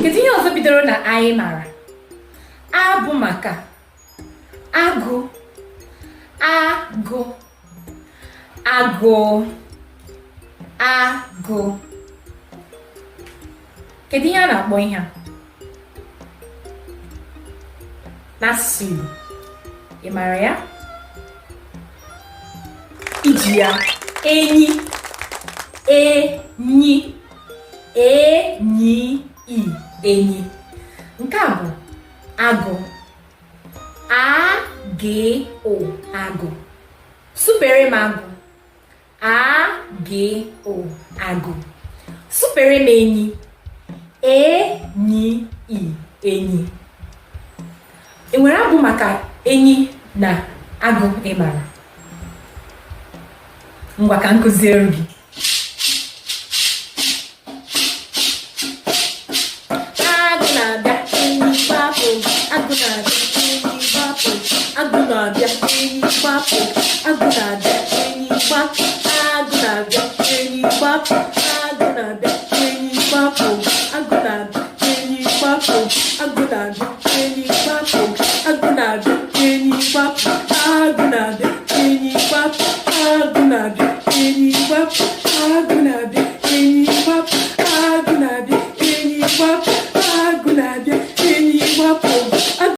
Kedu ihe ọzọ bidoro na anyị mara? A bụ maka agụ, agụ, agụ, agụ. Kedu ihe a na-akpọ ihe a n'asụsụ Igbo? Ị mara ya? Iji ya enyi, enyi, enyi, enyi. Nke a bụ agụ, agụ, agụ. Supere m agụ, agụ, agụ. Supere m enyi, enyi, enyi. E nwere abụ maka enyi na agụ ị mara? Ngwa ka m kụziere gị. Agụ na-abịa, enyi gbapụ. Agụ na-abịa, enyi gbapụ. Agụ na-abịa, enyi gbapụ. Agụ na-abịa, enyi gbapụ. Agụ na-abịa, enyi gbapụ. Agụ na-abịa, enyi gbapụ. Agụ na-abịa, enyi gbapụ. Agụ na-abịa, enyi gbapụ. Agụ na-abịa, enyi gbapụ. Agụ na-abịa, enyi gbapụ. Agụ na-abịa, enyi gbapụ. Agụ na-abịa.